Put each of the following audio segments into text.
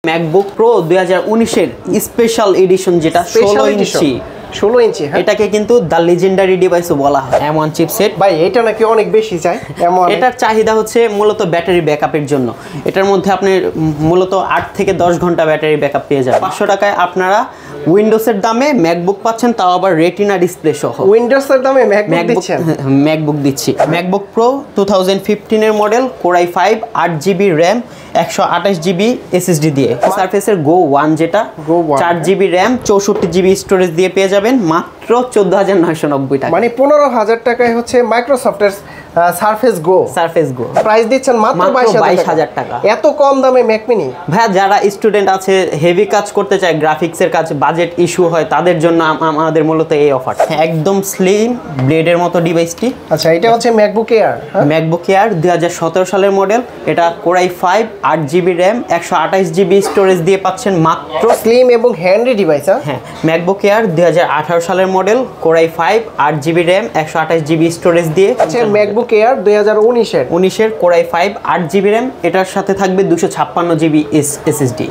MacBook pro 2019 এর special edition যেটা 16 ইঞ্চি এটাকে কিন্তু দ্য লিজেন্ডারি ডিভাইসও বলা হয়। M1 চিপসেট ভাই এটা নাকি অনেক বেশি চাই। এটার চাহিদা হচ্ছে মূলত ব্যাটারি ব্যাকআপের জন্য। এটার মধ্যে আপনি মূলত 8 থেকে 10 ঘন্টা ব্যাটারি ব্যাকআপ পেয়ে যাবেন। 500 টাকায় আপনারা উইন্ডোজের দামে ম্যাকবুক পাচ্ছেন, তাও আবার রেটিনা ডিসপ্লে সহ। উইন্ডোজের দামে ম্যাকবুক দিচ্ছেন? ম্যাকবুক দিচ্ছি। ম্যাকবুক প্রো 2015 এর model, core i5, 8GB RAM, 128GB SSD দিয়ে। সারফেসের গো 1 যেটা 4GB র্যাম, 64GB স্টোরেজ দিয়ে পেয়ে যাবেন মাত্র 14,990 টাকা। মানে 15,000 টাকায় হচ্ছে মাইক্রোসফটের সারফেস গো প্রাইস দিচ্ছেন মাত্র 22,000 টাকা। এত কম দামে ম্যাক মিনি? ভাই যারা স্টুডেন্ট আছে, হেভি কাজ করতে চায়, গ্রাফিক্সের কাজ, বাজেট ইস্যু হয়, তাদের জন্য আমাদের মূলত এই অফার। একদম স্লিম ব্লেডের মতো ডিভাইসটি। আচ্ছা, এটা হচ্ছে ম্যাকবুক এয়ার। ম্যাকবুক এয়ার 2017 সালের মডেল। এটা core i5, 8GB RAM, 128GB storage দিয়ে পাচ্ছেন মাত্র। স্লিম এবং হ্যান্ডি ডিভাইস। হ্যাঁ, ম্যাকবুক এয়ার 2018 সালের model, core i5, 8GB RAM, 128GB storage দিয়ে। আচ্ছা, ম্যাকবুক এয়ার 2019 এর কোর i5, 8GB র্যাম, এটার সাথে থাকবে 256GB এসএসডি।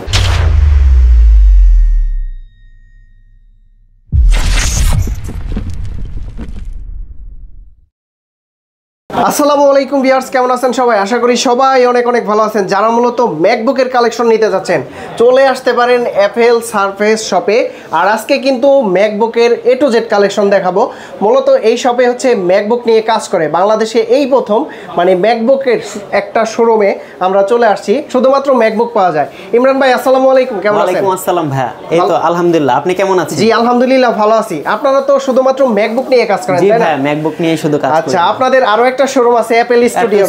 আসসালামু আলাইকুম ভিউয়ার্স, কেমন আছেন সবাই? আশা করি সবাই অনেক অনেক ভালো আছেন। যারা মূলত ম্যাকবুকের কালেকশন নিতে যাচ্ছেন, চলে আসতে পারেন অ্যাপেল সারফেস শপে। আর আজকে কিন্তু ম্যাকবুকের A to Z কালেকশন দেখাবো। মূলত এই শপে হচ্ছে ম্যাকবুক নিয়ে কাজ করে বাংলাদেশে এই প্রথম, মানে ম্যাকবুকের একটা শোরুমে আমরা চলে আসছি। শুধুমাত্র ম্যাকবুক পাওয়া যায়। ইমরান ভাই আসসালামু আলাইকুম, কেমন আছেন? ওয়ালাইকুম আসসালাম ভাই, এই তো আলহামদুলিল্লাহ। আপনি কেমন আছেন? জি আলহামদুলিল্লাহ ভালো আছি। আপনারা তো শুধুমাত্র ম্যাকবুক নিয়ে কাজ করেন, তাই না? জি ভাই, ম্যাকবুক নিয়ে শুধু কাজ করি। আচ্ছা, আপনাদের আরো একটা শোরুম আছে অ্যাপেল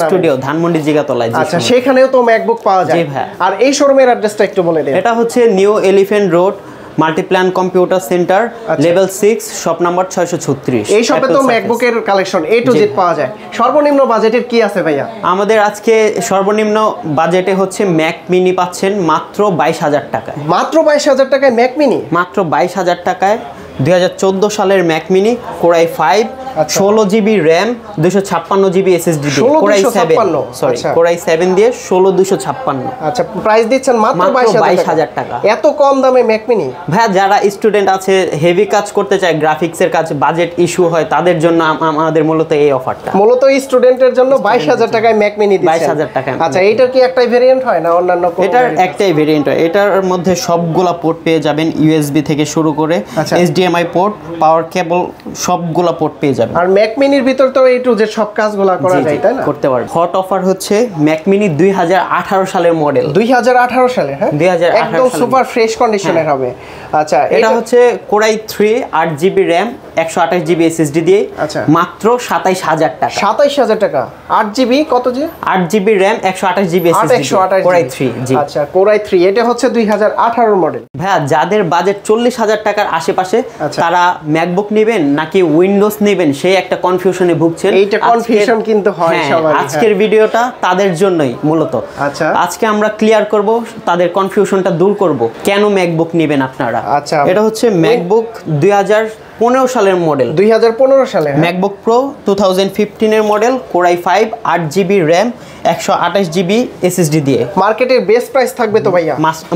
স্টুডিও ধানমন্ডি জিগাতলায়। আচ্ছা, সেখানেও তো ম্যাকবুক পাওয়া যায়। জি ভাই। আর এই শোরুমের অ্যাড্রেসটা একটু বলে দিন। এটা হচ্ছে new elephant road, Multiplan computer centre, level 6, shop number 636। এই শপে তো ম্যাকবুকের কালেকশন A to Z পাওয়া যায়। সর্বনিম্ন বাজেটের কি আছে ভাইয়া? আমাদের আজকে সর্বনিম্ন বাজেটে হচ্ছে ম্যাক মিনি পাচ্ছেন মাত্র 22,000 টাকায়। মাত্র 22,000 টাকায় ম্যাক মিনি? মাত্র 22,000 টাকায় 2014 সালের Mac mini, core i5, 16GB RAM, 256GB SSD দিয়ে। কোর i7 দিয়ে 256। আচ্ছা, প্রাইস দিচ্ছেন মাত্র 22,000 টাকা। এত কম দামে ম্যাক মিনি? ভাই যারা স্টুডেন্ট আছে, হেভি কাজ করতে চায়, গ্রাফিক্সের কাজ, বাজেট ইস্যু হয়, তাদের জন্য আমাদের মূলত এই অফারটা। মূলত স্টুডেন্টের জন্য 22,000 টাকায় ম্যাক মিনি দিচ্ছেন। 22,000 টাকা। আচ্ছা, এইটার কি একটাই ভেরিয়েন্ট হয় না অন্যান্য? এটার একটাই ভেরিয়েন্ট হয়। এটার মধ্যে সবগুলা পোর্ট পেয়ে যাবেন, ইউএসবি থেকে শুরু করে HDMI পোর্ট, পাওয়ার কেবল, সবগুলা পোর্ট পেয়ে যাবেন। আর ম্যাক মিনির ভিতর তো A to Z সব কাজগুলো করা যায়, তাই না? করতে পারবেন। হট অফার হচ্ছে ম্যাক মিনি 2018 সালের মডেল। 2018 সালে? হ্যাঁ, 2018 একদম সুপার ফ্রেশ কন্ডিশনের হবে। আচ্ছা, এটা হচ্ছে core i3, 8GB RAM, 128GB SSD দিয়ে মাত্র 27,000 টাকা। 27,000 টাকা। 8GB কত জি? 8GB RAM, 128GB SSD, core i3। জি আচ্ছা, কোর i3 এটা হচ্ছে 2018 মডেল। ভাইয়া যাদের বাজেট 40,000 টাকার আশেপাশে, তারা ম্যাকবুক নেবেন নাকি উইন্ডোজ নেবেন, সেই একটা কনফিউশনে ভুগছেন। এইটা কনফিউশন কিন্তু হয় সবার। আজকের ভিডিওটা তাদের জন্যই মূলত। আচ্ছা, আজকে আমরা ক্লিয়ার করব, তাদের কনফিউশনটা দূর করব, কেন ম্যাকবুক নেবেন আপনারা। আচ্ছা, এটা হচ্ছে ম্যাকবুক 2015 সালের মডেল। 2015 সালে ম্যাকবুক প্রো 2015 এর model, core i5, 8GB RAM, 128GB SSD দিয়ে। মার্কেটের বেস্ট প্রাইস থাকবে তো ভাইয়া?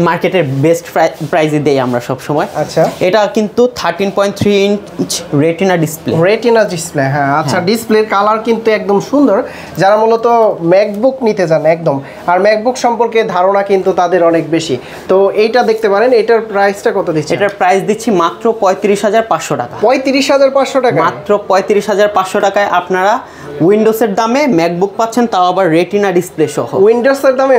মার্কেটের বেস্ট প্রাইসে দেই আমরা সব সময়। আচ্ছা, এটা কিন্তু 13.3 ইঞ্চ রেটিনা ডিসপ্লে। হ্যাঁ। আচ্ছা, ডিসপ্লের কালার কিন্তু একদম সুন্দর। যারা মূলত ম্যাকবুক নিতে চান একদম, আর ম্যাকবুক সম্পর্কে ধারণা কিন্তু তাদের অনেক বেশি, তো এইটা দেখতে পারেন। এটার প্রাইসটা কত দিচ্ছেন? এটার প্রাইস দিচ্ছি মাত্র 35,500 টাকা। 35,500 টাকা? মাত্র 35,500 টাকায় আপনারা উইন্ডোজের দামে ম্যাকবুক পাচ্ছেন, তাও আবার রেটিনা ডিসপ্লে সহ। উইন্ডোজের দামে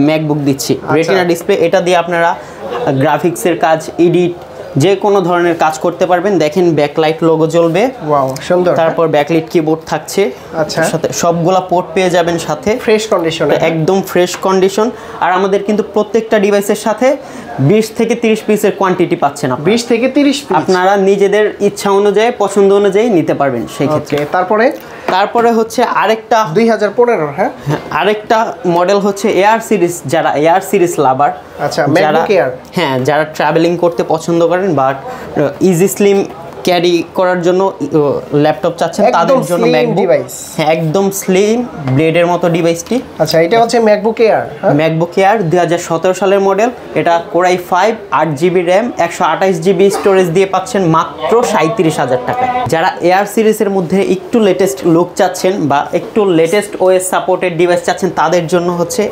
ম্যাকবুক দিচ্ছি রেটিনা ডিসপ্লে। এটা দিয়ে আপনারা গ্রাফিক্সের কাজ, এডিট, যে কোনো ধরনের কাজ করতে পারবেন। দেখেন ব্যাকলাইট লোগো জ্বলবে, ওয়াও সুন্দর। তারপর ব্যাকলাইট কিবোর্ড থাকছে। আচ্ছা, সাথে সবগুলা পোর্ট পেয়ে যাবেন, সাথে ফ্রেশ কন্ডিশনে, একদম ফ্রেশ কন্ডিশন। আর আমাদের কিন্তু প্রত্যেকটা ডিভাইসের সাথে 20 থেকে 30 পিসের কোয়ান্টিটি পাচ্ছেন। 20 থেকে 30 পিস আপনারা নিজেদের ইচ্ছা অনুযায়ী, পছন্দ অনুযায়ী নিতে পারবেন সেই ক্ষেত্রে। তারপরে হচ্ছে আরেকটা 2015। হ্যাঁ, আরেকটা মডেল হচ্ছে এয়ার সিরিজ। যারা এয়ার সিরিজ লাভার, আচ্ছা ম্যাকবুক এয়ার, হ্যাঁ, যারা ট্রাভেলিং করতে পছন্দ করেন, বাট ইজি স্লিম ক্যারি করার জন্য ল্যাপটপ চাচ্ছেন তাদের জন্য ম্যাকবুক ডিভাইস, একদম স্লিম ব্লেডের মতো ডিভাইসটি। আচ্ছা, এটা হচ্ছে ম্যাকবুক এয়ার। ম্যাকবুক এয়ার 2017 সালের মডেল। এটা core i 5 8GB RAM 128GB storage দিয়ে পাচ্ছেন মাত্র 37,000 টাকায়। যারা এয়ার সিরিজের মধ্যে একটু লেটেস্ট লুক চাচ্ছেন বা একটু লেটেস্ট ওএস সাপোর্টেড ডিভাইস চাচ্ছেন তাদের জন্য হচ্ছে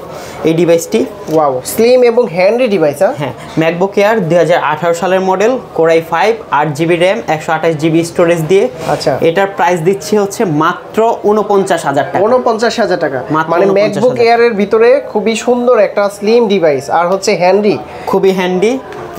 এই ডিভাইসটি। ওয়াও, স্লিম এবং হ্যান্ডি ডিভাইস। হ্যাঁ, ম্যাকবুক এয়ার 2018 সালের model, core i 5 8GB RAM 128GB storage দিয়ে। আচ্ছা, এটার প্রাইস দিচ্ছে হচ্ছে মাত্র 49,000 টাকা। 49,000 টাকা, মাত্র মানে 49,000 ম্যাকবুক এয়ারের ভিতরে খুবই সুন্দর একটা স্লিম ডিভাইস আর হচ্ছে হ্যান্ডি, খুবই হ্যান্ডি,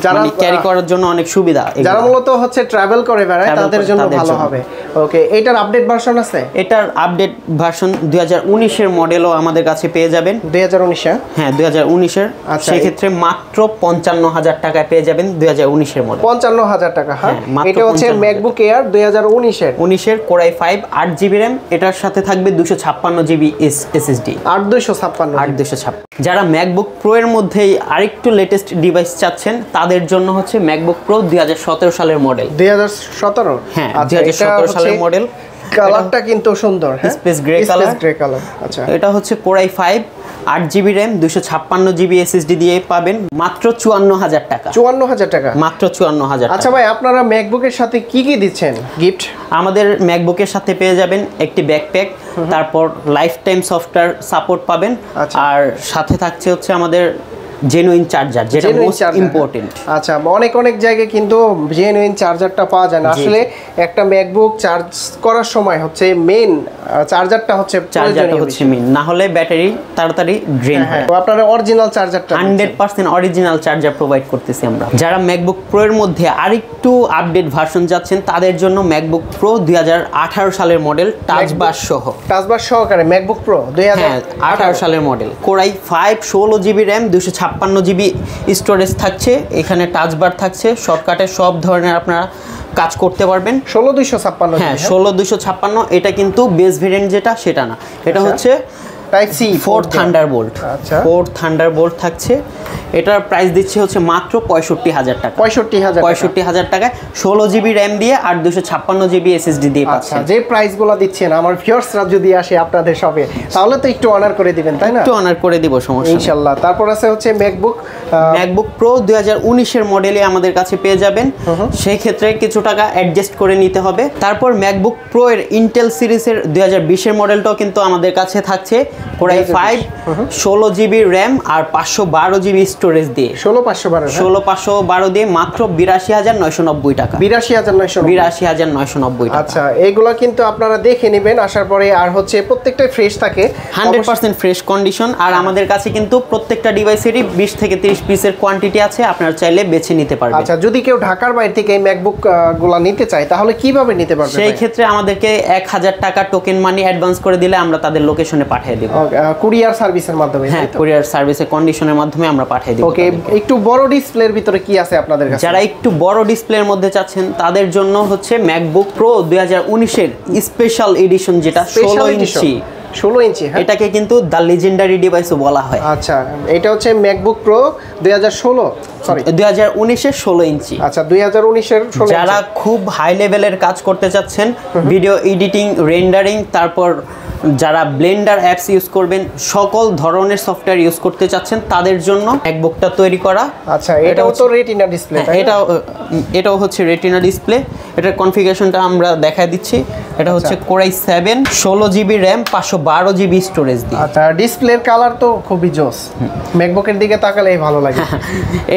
যারা ক্যারি করার জন্য অনেক সুবিধা। যারা মূলত হচ্ছে ট্রাভেল করে বেড়ায় তাদের জন্য ভালো হবে। ওকে, এটার আপডেট ভার্সন আছে? এটার আপডেট ভার্সন 2019 এর মডেলও আমাদের কাছে পেয়ে যাবেন। 2019? হ্যাঁ, 2019 এর। আচ্ছা, সেই ক্ষেত্রে মাত্র 55,000 টাকায় পেয়ে যাবেন 2019 এর মডেল। 55,000 টাকা। হ্যাঁ, এটা হচ্ছে 55,000 ম্যাকবুক এয়ার 2019 এর। 19 এর কোরাই 5 8GB র্যাম, এটার সাথে থাকবে 256GB SSD। 8256। যারা ম্যাকবুক প্রো এর মধ্যেই আরেকটু লেটেস্ট ডিভাইস চাচ্ছেন তাদের জন্য হচ্ছে ম্যাকবুক প্রো 2017 সালের মডেল। 2017? হ্যাঁ, 2017 সালের মডেল। কালারটা কিন্তু সুন্দর। হ্যাঁ, স্পেস গ্রে কালার। আচ্ছা, এটা হচ্ছে core i 5 8GB RAM 256GB SSD দিয়ে পাবেন মাত্র 54,000 টাকা। 54,000 টাকা, মাত্র 54,000। আচ্ছা ভাই, আপনারা ম্যাকবুকের সাথে কি কি দিচ্ছেন গিফট? আমাদের ম্যাকবুকের সাথে পেয়ে যাবেন একটি ব্যাকপ্যাক, তারপর লাইফ টাইম সফটওয়্যার সাপোর্ট পাবেন, আর সাথে থাকছে হচ্ছে আমাদের জেনুইন চার্জার, যেটা মোস্ট ইম্পর্টেন্ট। আচ্ছা, অনেক জায়গায় কিন্তু জেনুইন চার্জারটা পাওয়া যায় না। আসলে একটা ম্যাকবুক চার্জ করার সময় হচ্ছে মেইন চার্জারটা হচ্ছে মেইন, না হলে ব্যাটারি তাড়াতাড়ি ড্রেন হয়। তো আপনারা অরিজিনাল চার্জারটা 100% অরিজিনাল চার্জার প্রোভাইড করতেছি আমরা। যারা ম্যাকবুক প্রো এর মধ্যে আরেকটু আপডেট ভার্সন যাচ্ছেন তাদের জন্য ম্যাকবুক প্রো 2018 সালের মডেল, টাচবার সহকারে ম্যাকবুক প্রো 2018 সালের model, core i 5 16GB RAM 256GB storage থাকছে। এখানে টাচবার থাকছে, শর্টকাটে সব ধরনের আপনারা কাজ করতে পারবেন। 16256? হ্যাঁ, 16256। এটা কিন্তু বেস ভেরিয়েন্ট যেটা সেটা না, এটা হচ্ছে টাইপ সি 4 থান্ডারবোল্ট। আচ্ছা, 4 থান্ডারবোল্ট থাকছে। এটার প্রাইস দিচ্ছে হচ্ছে মাত্র 65,000 টাকা। 65,000 টাকায় 16GB র্যাম দিয়ে আর 256GB SSD দিয়ে পাচ্ছেন। আচ্ছা, যে প্রাইসগুলো দিচ্ছেন আমার ভিউয়ার্সরা যদি আসে আপনাদের শপে তাহলে তো একটু অনার করে দিবেন, তাই না? একটু অনার করে দিব, সমস্যা ইনশাআল্লাহ। তারপর আছে হচ্ছে ম্যাকবুক প্রো 2019 এর মডেলে আমাদের কাছে পেয়ে যাবেন। সেই ক্ষেত্রে কিছু টাকা অ্যাডজাস্ট করে নিতে হবে। তারপর ম্যাকবুক প্রো এর ইন্টেল সিরিজের 2020 এর মডেলটাও কিন্তু আমাদের কাছে থাকছে, কোরাই 5 16GB র্যাম আর 512GB স্টোরেজ দিয়ে। 16,512 দিয়ে মাত্র 82,990 টাকা। 82,990 টাকা। আচ্ছা, এইগুলো কিন্তু আপনারা দেখে নেবেন আসার পরে। আর হচ্ছে প্রত্যেকটাই ফ্রেশ থাকে, 100% ফ্রেশ কন্ডিশন। আর আমাদের কাছে কিন্তু প্রত্যেকটা ডিভাইসেরই 20 থেকে 30 পিসের কোয়ান্টিটি আছে, আপনারা চাইলে বেছে নিতে পারবেন। আচ্ছা, যদি কেউ ঢাকার বাইরে থেকে এই ম্যাকবুক গুলো নিতে চায় তাহলে কিভাবে নিতে পারবে? সেই ক্ষেত্রে আমাদেরকে 1000 টাকা টোকেন মানি অ্যাডভান্স করে দিলে আমরা তাদের লোকেশনে পাঠিয়ে দেব। কুরিয়ার সার্ভিসের মাধ্যমে? হ্যাঁ, কুরিয়ার সার্ভিসের কন্ডিশনের মাধ্যমে আমরা পাঠিয়ে দেব। ওকে, একটু বড় ডিসপ্লের ভিতরে কি আছে আপনাদের কাছে? যারা একটু বড় ডিসপ্লের মধ্যে চাচ্ছেন তাদের জন্য হচ্ছে ম্যাকবুক প্রো 2019 এর স্পেশাল এডিশন, যেটা 16 ইঞ্চি। 16 ইঞ্চি, হ্যাঁ, এটাকে কিন্তু দ্য লেজেন্ডারি ডিভাইসও বলা হয়। আচ্ছা, এটা হচ্ছে ম্যাকবুক প্রো 2019 এর 16 ইঞ্চি। আচ্ছা, 2019 এর 16 ইঞ্চি। যারা খুব হাই লেভেলের কাজ করতে চাচ্ছেন, ভিডিও এডিটিং, রেন্ডারিং, তারপর যারা ব্লেন্ডার অ্যাপস ইউজ করবেন, সকল ধরনের সফটওয়্যার ইউজ করতে চাচ্ছেন তাদের জন্য ম্যাকবুকটা তৈরি করা। আচ্ছা, এটাও তো রেটিনা ডিসপ্লে? এটাও হচ্ছে রেটিনা ডিসপ্লে। এটার কনফিগারেশনটা আমরা দেখায় দিচ্ছি। এটা হচ্ছে core i 7 16GB RAM 512GB storage দিয়ে। আচ্ছা, ডিসপ্লের কালার তো খুবই জোস, ম্যাকবুকের দিকে তাকালেই ভালো লাগে।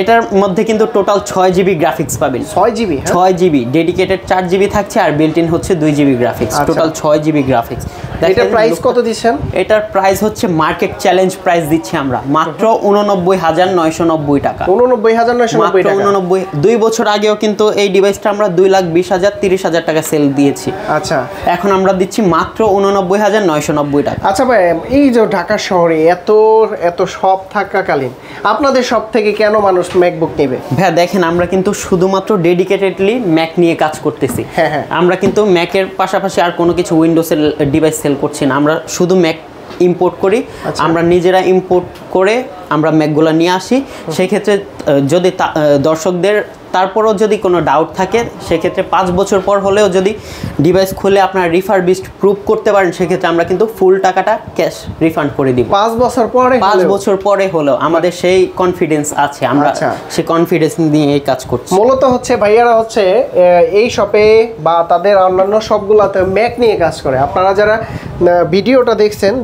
এটার মধ্যে কিন্তু টোটাল 6GB গ্রাফিক্স পাবেন। 6GB? 6GB ডেডিকেটেড 4GB থাকছে আর বিল্ট ইন হচ্ছে 2GB graphics, total 6GB graphics. এটার প্রাইস কত দিচ্ছেন? এটার প্রাইস হচ্ছে মার্কেট চ্যালেঞ্জ প্রাইস দিচ্ছি আমরা মাত্র 89,990 টাকা। 89,990 টাকা। 89। 2 বছর আগেও কিন্তু এই ডিভাইসটা আমরা 2,20,000 30,000 টাকা সেল দিয়েছি। আচ্ছা, এখন আমরা দিচ্ছি মাত্র 89,990 টাকা। আচ্ছা ভাই, এই যে ঢাকা শহরে এত শপ থাকাকালীন আপনাদের শপ থেকে কেন মানুষ ম্যাকবুক নেবে? ভাইয়া দেখেন, আমরা কিন্তু শুধুমাত্র ডেডিকেটেডলি ম্যাক নিয়ে কাজ করতেছি। হ্যাঁ, আমরা কিন্তু ম্যাকের পাশাপাশি আর কোনো কিছু উইন্ডোজের ডিভাইস সেল করছি না। আমরা শুধু ম্যাক ইম্পোর্ট করি। আমরা নিজেরা ইম্পোর্ট করে আমরা ম্যাকগুলো নিয়ে আসি। সেই ক্ষেত্রে যদি দর্শকদের তারপরও যদি কোনো ডাউট থাকে সেক্ষেত্রে 5 বছর পর হলেও যদি ডিভাইস খুলে আপনার রিফারবিশড প্রুভ করতে পারেন সেক্ষেত্রে আমরা কিন্তু ফুল টাকাটা ক্যাশ রিফান্ড করে দিব। 5 বছর পরে 5 বছর পরে হলেও আমাদের সেই কনফিডেন্স আছে, আমরা সেই কনফিডেন্স নিয়ে এই কাজ করছি। মূলত হচ্ছে ভাইয়ারা হচ্ছে এই শপে বা তাদের অন্যান্য সবগুলাতে ম্যাক নিয়ে কাজ করে। আপনারা যারা ভিডিওটা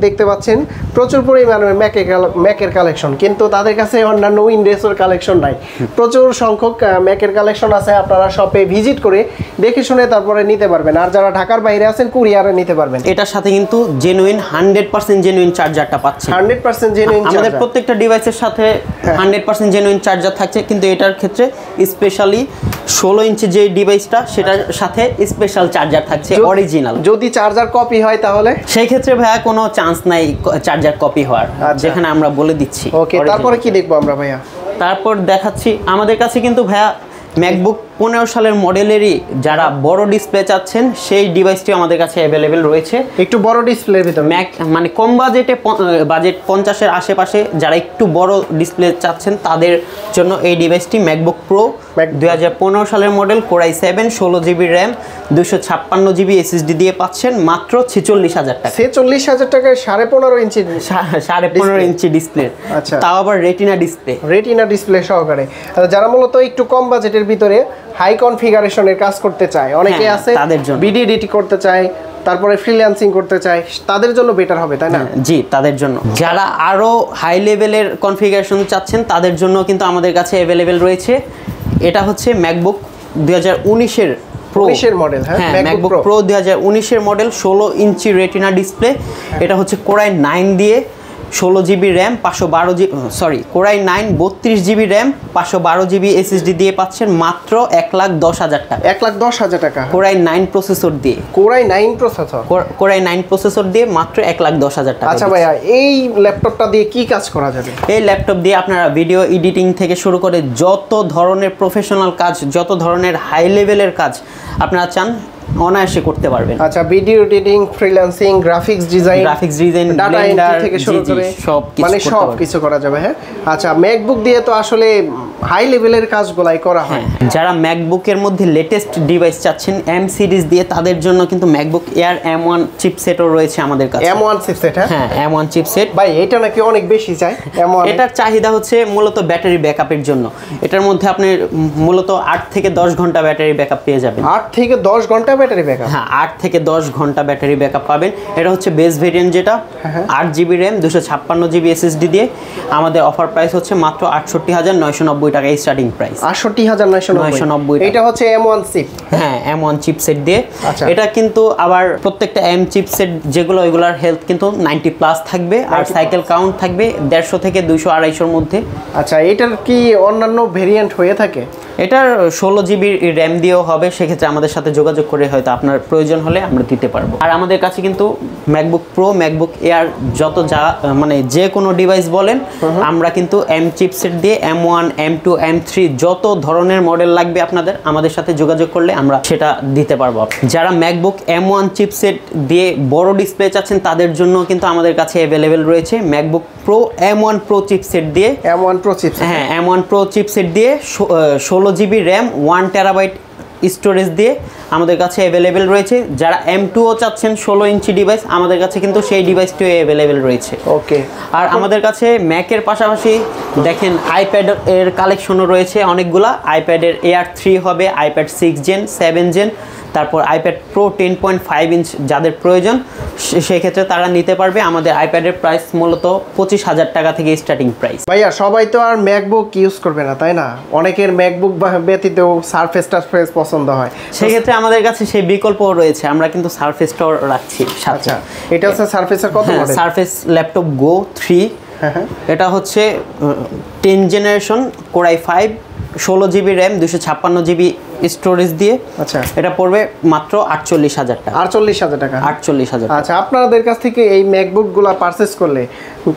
দেখতে পাচ্ছেন প্রচুর পরিমাণে ম্যাকের কালেকশন, কিন্তু তাদের কাছে অন্যান্য উইন্ডোজের কালেকশন নাই। প্রচুর সংখ্যক ম্যাকের কালেকশন আছে, আপনারা শপে ভিজিট করে দেখে শুনে তারপরে নিতে পারবেন। আর যারা ঢাকার বাইরে আছেন কুরিয়ারে নিতে পারবেন। এটার সাথে কিন্তু জেনুইন 100% জেনুইন চার্জারটা পাচ্ছেন। 100% জেনুইন চার্জার আমাদের প্রত্যেকটা ডিভাইসের সাথে 100% জেনুইন চার্জার থাকছে, কিন্তু এটার ক্ষেত্রে স্পেশালি 16 ইঞ্চি যে ডিভাইসটা সেটার সাথে স্পেশাল চার্জার থাকছে অরিজিনাল। যদি চার্জার কপি হয় তাহলে সেই ক্ষেত্রে ভাইয়া কোনো চান্স নাই চার্জার কপি হওয়ার, যেখানে আমরা বলে দিচ্ছি। ওকে, তারপরে কি দেখবো আমরা ভাইয়া? তারপর দেখাচ্ছি আমাদের কাছে কিন্তু ভাইয়া ম্যাকবুক 15 সালের মডেলেরই যারা বড় ডিসপ্লে চাচ্ছেন সেই ডিভাইসটি আমাদের কাছে অ্যাভেলেবেল রয়েছে। একটু বড় ডিসপ্লের ভিতরে মানে কম বাজেটে, বাজেট 50-এর আশেপাশে যারা একটু বড় ডিসপ্লে চাচ্ছেন তাদের জন্য এই ডিভাইসটি ম্যাকবুক প্রো 2015 সালের model, Core i7, 16 GB RAM, 256 GB SSD দিয়ে পাচ্ছেন মাত্র 46,000 টাকা। 46,000 টাকায় 15.5 ইঞ্চি 15.5 ইঞ্চি ডিসপ্লে, আচ্ছা, তাও আবার রেটিনা ডিসপ্লে সহকারে। যারা মূলত একটু কম বাজেটের ভিতরে হাই কনফিগারেশনের কাজ করতে চায়, অনেকে আছে তাদের জন্য ভিডিও এডিট করতে চায়, তারপরে ফ্রিল্যান্সিং করতে চায়, তাদের জন্য বেটার হবে, তাই না? জি, তাদের জন্য। যারা আরো হাই লেভেলের কনফিগারেশন চাচ্ছেন তাদের জন্য কিন্তু আমাদের কাছে অ্যাভেলেবেল রয়েছে। এটা হচ্ছে ম্যাকবুক 2019-এর মডেল, হ্যাঁ ম্যাকবুক প্রো 2019-এর মডেল, 16 ইঞ্চি রেটিনা ডিসপ্লে। এটা হচ্ছে Core i9 দিয়ে 16 GB RAM, 512 GB, sorry Core i9 32 GB RAM, 512 GB SSD দিয়ে পাচ্ছেন মাত্র 1,10,000 টাকা। 1,10,000 টাকা Core i9 প্রসেসর দিয়ে, Core i9 প্রসেসর দিয়ে মাত্র 1,10,000 টাকা। আচ্ছা ভাইয়া, এই ল্যাপটপটা দিয়ে কি কাজ করা যাবে? এই ল্যাপটপ দিয়ে আপনারা ভিডিও এডিটিং থেকে শুরু করে যত ধরনের প্রফেশনাল কাজ, যত ধরনের হাই লেভেলের কাজ আপনারা চান অনায়াসে করতে পারবেন। আচ্ছা, video editing, freelancing, graphics design, data entry থেকে শুরু করে সব কিছু করা যাবে। হ্যাঁ, আচ্ছা, ম্যাকবুক দিয়ে তো আসলে হাই লেভেলের কাজগুলাই করা হয়। যারা ম্যাকবুকের মধ্যে লেটেস্ট ডিভাইস চাচ্ছেন M সিরিজ দিয়ে, তাদের জন্য কিন্তু ম্যাকবুক এয়ার M1 চিপসেটও রয়েছে আমাদের কাছে। M1 chipset? হ্যাঁ, M1 চিপসেট। ভাই এটা নাকি অনেক বেশি চাই M1? এটার চাহিদা হচ্ছে মূলত ব্যাটারি ব্যাকআপের জন্য। এটার মধ্যে আপনি মূলত 8 থেকে 10 ঘন্টা ব্যাটারি ব্যাকআপ পেয়ে যাবেন। 8 থেকে 10 ঘন্টা ব্যাটারি ব্যাকআপ? হ্যাঁ, 8 থেকে 10 ঘন্টা ব্যাটারি ব্যাকআপ পাবেন। এটা হচ্ছে বেস ভেরিয়েন্ট, যেটা 8 জিবি র্যাম, 256 জিবি SSD দিয়ে। আমাদের অফার প্রাইস হচ্ছে মাত্র 68,990 টাকা স্টার্টিং প্রাইস। 68,990। এটা হচ্ছে M1 চিপ? হ্যাঁ, M1 চিপসেট দিয়ে। আচ্ছা, এটা কিন্তু আবার প্রত্যেকটা M চিপসেট যেগুলো, ওইগুলোর হেলথ কিন্তু 90 প্লাস থাকবে, আর সাইকেল কাউন্ট থাকবে 150 থেকে 200-250-এর মধ্যে। আচ্ছা, এটার কি অন্যান্য ভেরিয়েন্ট হয়ে থাকে? এটার 16 জিবি র্যাম দিয়েও হবে, সেক্ষেত্রে আমাদের সাথে যোগাযোগ করে হয়তো আপনার প্রয়োজন হলে আমরা দিতে পারবো। আর আমাদের কাছে কিন্তু ম্যাকবুক প্রো, ম্যাকবুক এয়ার যত যা মানে যে কোনো ডিভাইস বলেন, আমরা কিন্তু M চিপসেট দিয়ে M1, M2, M3 যত ধরনের মডেল লাগবে আপনাদের আমাদের সাথে যোগাযোগ করলে আমরা সেটা দিতে পারবো। যারা ম্যাকবুক M1 চিপসেট দিয়ে বড় ডিসপ্লে চাচ্ছেন তাদের জন্য কিন্তু আমাদের কাছে অ্যাভেলেবেল রয়েছে MacBook pro M1 pro chipset দিয়ে। M1 pro chipset? হ্যাঁ, M1 প্রো চিপসেট দিয়ে 16 জিবি র্যাম, 1 টেরাবাইট স্টোরেজ দিয়ে আমাদের কাছে অ্যাভেলেবেল রয়েছে। যারা M2ও চাচ্ছেন 16 ইঞ্চি ডিভাইস, আমাদের কাছে কিন্তু সেই ডিভাইসটিও অ্যাভেলেবেল রয়েছে। ওকে। আর আমাদের কাছে ম্যাকের পাশাপাশি দেখেন আইপ্যাড এর কালেকশনও রয়েছে অনেকগুলা। আইপ্যাডের Air 3 হবে, আইপ্যাড 6 জেন, 7 জেন, তারপর আইপ্যাড প্রো 10.5 ইঞ্চ যাদের প্রয়োজন সেক্ষেত্রে তারা নিতে পারবে। আমাদের আইপ্যাডের প্রাইস মূলত 25,000 টাকা থেকে স্টার্টিং প্রাইস। ভাইয়া, সবাই তো আর ম্যাকবুক ইউজ করবে না, তাই না? অনেকের ম্যাকবুক ব্যতীত সারফেস টারফেস পছন্দ হয়, সেক্ষেত্রে আমাদের কাছে সেই বিকল্পও রয়েছে, আমরা কিন্তু সারফেসটাও রাখছি। আচ্ছা, এটা হচ্ছে সারফেসের কত মডেল? সারফেস ল্যাপটপ গো 3। এটা হচ্ছে 10 generation, Core i5, 16 GB RAM, 256 GB storage দিয়ে। আচ্ছা, এটা পড়বে মাত্র 48,000 টাকা। 48,000 টাকা? 48,000। আচ্ছা, আপনাদের কাছ থেকে এই ম্যাকবুকগুলো পারচেজ করলে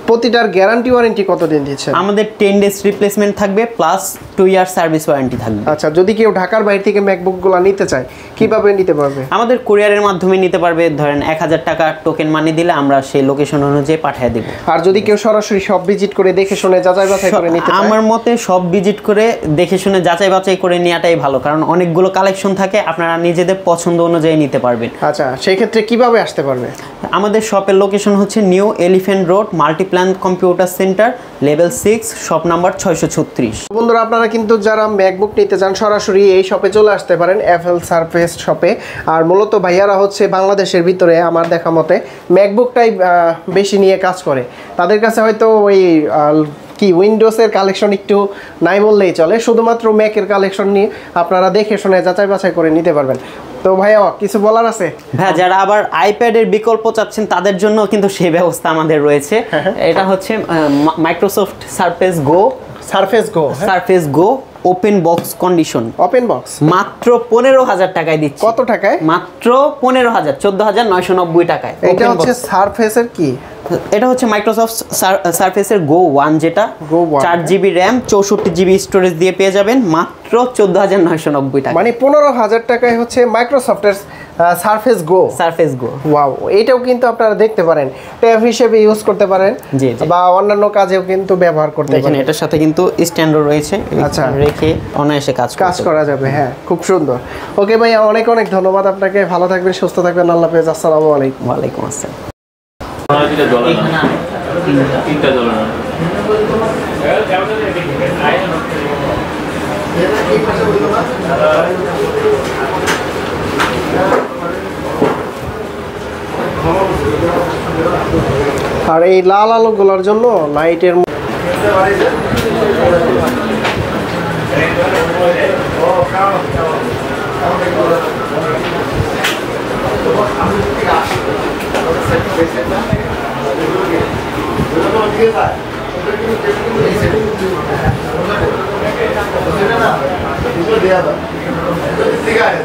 প্রতিটার গ্যারান্টি ওয়ারেন্টি কতদিন দিচ্ছেন? আমাদের 10 ডেজ রিপ্লেসমেন্ট থাকবে, প্লাস 2 ইয়ার সার্ভিস ওয়ারেন্টি থাকবে। আচ্ছা, যদি কেউ ঢাকার বাইরে থেকে ম্যাকবুকগুলো নিতে চায় কিভাবে নিতে পারবে? আমাদের কুরিয়ারের মাধ্যমে নিতে পারবে। ধরেন 1,000 টাকা টোকেন মানি দিলে আমরা সেই লোকেশন অনুযায়ী পাঠিয়ে দেব। আর যদি কেউ সরাসরি সব ভিজিট করে দেখে শুনে যাচাই বাছাই করে নিতে চায়? আমার মতে সব ভিজিট করে দেখে শুনে যাচাই বাছাই করে নেওয়াটাই ভালো, কারণ অনেকগুলো কালেকশন থাকে, আপনারা নিজেদের পছন্দ অনুযায়ী নিতে পারবেন। আচ্ছা, সেই ক্ষেত্রে কিভাবে আসতে পারবে? আমাদের শপের লোকেশন হচ্ছে new elephant road, Multiplan computer centre, level 6, shop number 636। বন্ধুরা, আপনারা কিন্তু যারা ম্যাকবুক নিতে চান সরাসরি এই শপে চলে আসতে পারেন, এফএল সারফেস শপে। আর মূলত ভাইয়ারা হচ্ছে বাংলাদেশের ভিতরে আমার দেখা মতে ম্যাকবুকটাই বেশি নিয়ে কাজ করে। তাদের কাছে হয়তো ওই কি উইন্ডোজের কালেকশন একটু নাই বললেই চলে, শুধুমাত্র ম্যাকের কালেকশন নিয়ে আপনারা দেখে শুনে যাচাই বাছাই করে নিতে পারবেন। তো ভাইয়া কিছু বলার আছে? হ্যাঁ, যারা আবার আইপ্যাডের বিকল্প চাচ্ছেন তাদের জন্য কিন্তু সেই ব্যবস্থা আমাদের রয়েছে। এটা হচ্ছে Microsoft Surface Go open box condition. Open box মাত্র 15,000 টাকায় দিচ্ছি। কত টাকায়? মাত্র 15,000, 14,990 টাকায়। এটা হচ্ছে সারফেসের কি? এটা হচ্ছে মাইক্রোসফট সারফেসের গো 1, যেটা 4GB র্যাম 64GB স্টোরেজ দিয়ে পেয়ে যাবেন মাত্র 14,990 টাকা। মানে 15,000 টাকায় হচ্ছে মাইক্রোসফটের সারফেস গো। ওয়াও, এটাও কিন্তু আপনারা দেখতে পারেন, ট্যাব হিসেবে ইউজ করতে পারেন বা অন্যান্য কাজেও কিন্তু ব্যবহার করতে পারেন। এটার সাথে কিন্তু স্ট্যান্ডও রয়েছে, আচ্ছা, রেখে অনায়াসে কাজ করা যাবে। হ্যাঁ, খুব সুন্দর। ওকে ভাইয়া, অনেক অনেক ধন্যবাদ আপনাকে। ভালো থাকবেন, সুস্থ থাকবেন। আল্লাহ হাফেজ। আসসালামু আলাইকুম। ওয়ালাইকুম আসসালাম। আর এই লাল আলোগুলোর জন্য লাইটের ঠিক আছে।